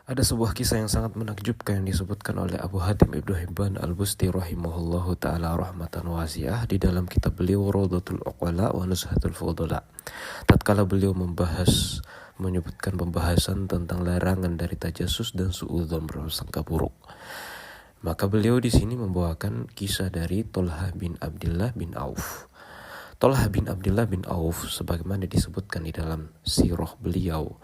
Ada sebuah kisah yang sangat menakjubkan yang disebutkan oleh Abu Hatim Ibnu Hibban Al-Busti rahimahullahu ta'ala rahmatan wasi'ah di dalam kitab beliau Rawdatul Uqala wa Nuzhatul Fudula. Tatkala beliau menyebutkan pembahasan tentang larangan dari tajasus dan suudzon berprasangka buruk. Maka beliau di sini membawakan kisah dari Tolha bin Abdullah bin Auf. Tolha bin Abdullah bin Auf sebagaimana disebutkan di dalam sirah beliau,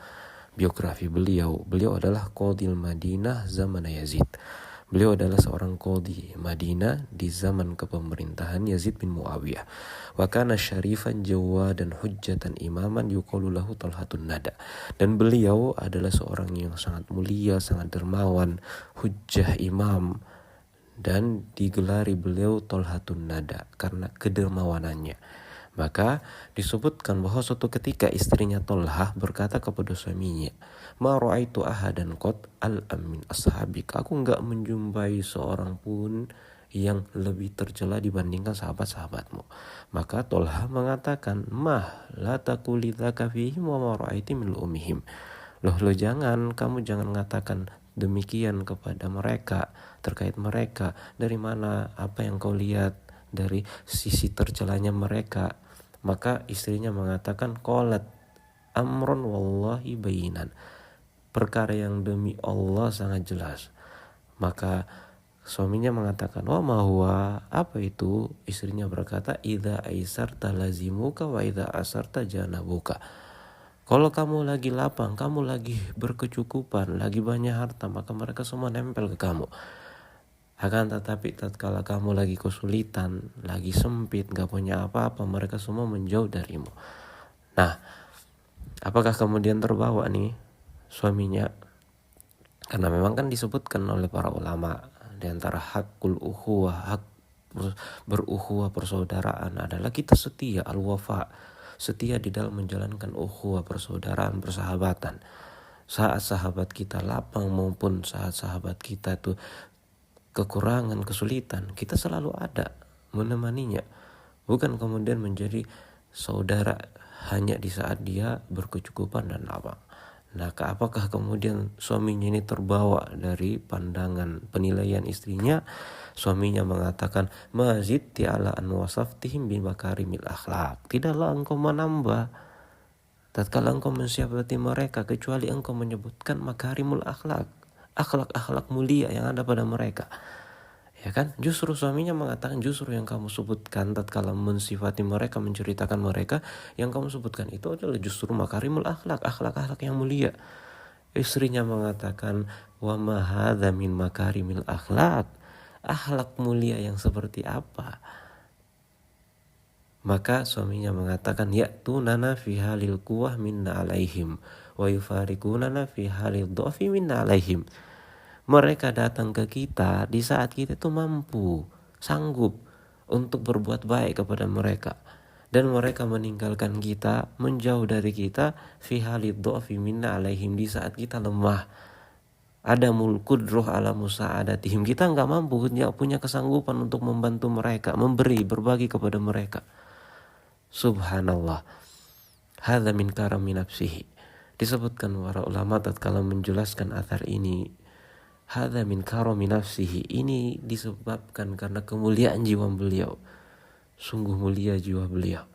biografi beliau adalah Qadil Madinah zaman Yazid. Beliau adalah seorang Qadi Madinah di zaman kepemerintahan Yazid bin Muawiyah. Wa kana syarifan jawadan hujjatan imaman yuqalu lahu Talhatun Nada. Dan beliau adalah seorang yang sangat mulia, sangat dermawan, hujjah imam, dan digelari beliau Talhatun Nada karena kedermawanannya. Maka disebutkan bahwa suatu ketika istrinya Tolhah berkata kepada suaminya, "Ma ra'aitu ahadan qad al-amin ashabik." Aku enggak menjumpai seorang pun yang lebih tercela dibandingkan sahabat-sahabatmu. Maka Tolhah mengatakan, "Mah la taquli dzaka fihim wa ma ra'aiti min umihim." Loh kamu jangan mengatakan demikian kepada mereka, terkait mereka. Dari mana, apa yang kau lihat dari sisi tercelanya mereka? Maka istrinya mengatakan, qalat amrun wallahi bayinan. Perkara yang demi Allah sangat jelas. Maka suaminya mengatakan, wa ma huwa, apa itu? Istrinya berkata, idza aisarta lazimuka wa idza asarta janabuka. Kalau kamu lagi lapang, kamu lagi berkecukupan, lagi banyak harta, maka mereka semua nempel ke kamu. Akan tetapi tatkala kamu lagi kesulitan, lagi sempit, gak punya apa-apa, mereka semua menjauh darimu. Nah, apakah kemudian terbawa nih suaminya? Karena memang kan disebutkan oleh para ulama, di antara hakul ukhuwah, hak berukhuwah persaudaraan adalah kita setia, al-wafa, setia di dalam menjalankan ukhuwah persaudaraan, persahabatan. Saat sahabat kita lapang maupun saat sahabat kita tuh kekurangan, kesulitan, kita selalu ada menemaninya. Bukan kemudian menjadi saudara hanya di saat dia berkecukupan dan lapang. Nah, apakah kemudian suaminya ini terbawa dari pandangan penilaian istrinya? Suaminya mengatakan, "Mazidti ala an wasaftihim bi makarimil akhlak." Tidaklah engkau menambah tatkala engkau mensifati mereka kecuali engkau menyebutkan makarimul akhlak, akhlak-akhlak mulia yang ada pada mereka. Ya kan? Justru suaminya mengatakan justru yang kamu sebutkan tatkala mensifati mereka, menceritakan mereka, yang kamu sebutkan itu adalah justru makarimul akhlak, akhlak-akhlak yang mulia. Istrinya mengatakan, wa ma hadza min makarimil akhlak. Akhlak mulia yang seperti apa? Maka suaminya mengatakan, ya'tunana fi halil quwwah minna alaihim wa yufariqunana fi halil dhafi minna alaihim. Mereka datang ke kita di saat kita itu mampu, sanggup untuk berbuat baik kepada mereka. Dan mereka meninggalkan kita, menjauh dari kita, fi halid dhafi minna alaihim, di saat kita lemah. Ada mulkudroh ala musa'adatihim. Kita enggak mampu, punya kesanggupan untuk membantu mereka, memberi, berbagi kepada mereka. Subhanallah. Hadza min karami nafsihi. Disebutkan para ulama tatkala menjelaskan athar ini, hadza min karami nafsihi, ini disebabkan karena kemuliaan jiwa beliau. Sungguh mulia jiwa beliau.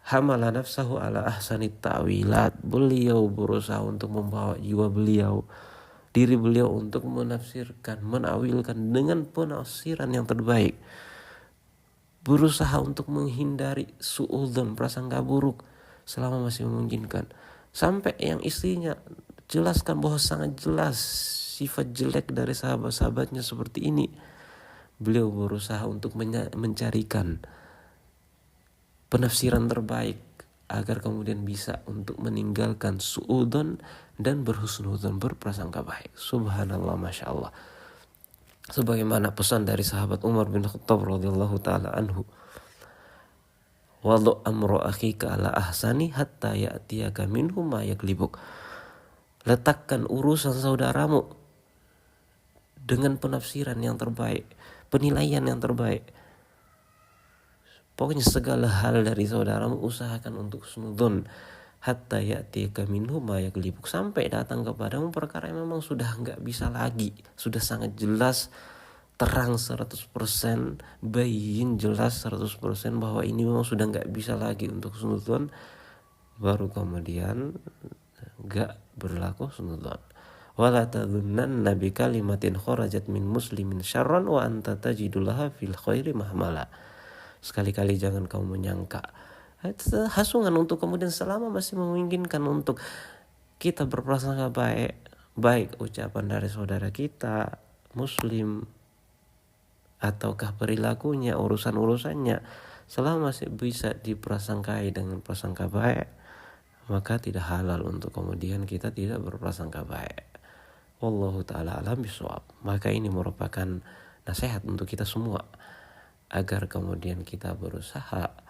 Hamala nafsahu ala ahsanit ta'wilat. Beliau berusaha untuk membawa jiwa beliau, diri beliau untuk menafsirkan, menawilkan dengan penafsiran yang terbaik. Berusaha untuk menghindari suudzon, prasangka buruk selama masih memungkinkan. Sampai yang istrinya jelaskan bahwa sangat jelas sifat jelek dari sahabat-sahabatnya seperti ini. Beliau berusaha untuk mencarikan penafsiran terbaik agar kemudian bisa untuk meninggalkan suudzon dan berhusnudzon, berprasangka baik. Subhanallah, Masya Allah. Sebagaimana pesan dari sahabat Umar bin Khattab radhiyallahu taala anhu, "Wadhu amru akhika ala ahsani hatta ya'tiyaka minhu ma yaklibuk." Letakkan urusan saudaramu dengan penafsiran yang terbaik, penilaian yang terbaik. Pokoknya segala hal dari saudaramu usahakan untuk husnudzon, hatta ya'tiyaka minhu ma yaglibuk, sampai datang kepadamu perkara yang memang sudah nggak bisa lagi, sudah sangat jelas, terang 100%, bayin jelas 100% bahwa ini memang sudah nggak bisa lagi untuk sunudon, baru kemudian nggak berlaku sunudon. Wala tadhunnanna bi kalimatin kharajat min muslimin syarran wa anta tajidulaha fil khairi mahmala. Sekali-kali jangan kamu menyangka hasungan untuk kemudian selama masih memungkinkan untuk kita berprasangka baik ucapan dari saudara kita muslim ataukah perilakunya, urusan-urusannya, selama masih bisa diprasangkai dengan prasangka baik, maka tidak halal untuk kemudian kita tidak berprasangka baik. Wallahu ta'ala alam bisawab. Maka ini merupakan nasihat untuk kita semua, agar kemudian kita berusaha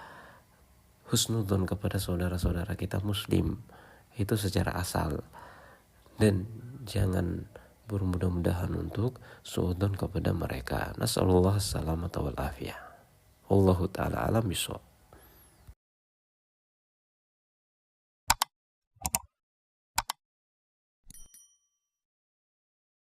husnudzon kepada saudara-saudara kita muslim itu secara asal, dan jangan bermudah-mudahan untuk suudzon kepada mereka. Nasallallahu salamata wal afiyah. Wallahu ta'ala alam bisawab.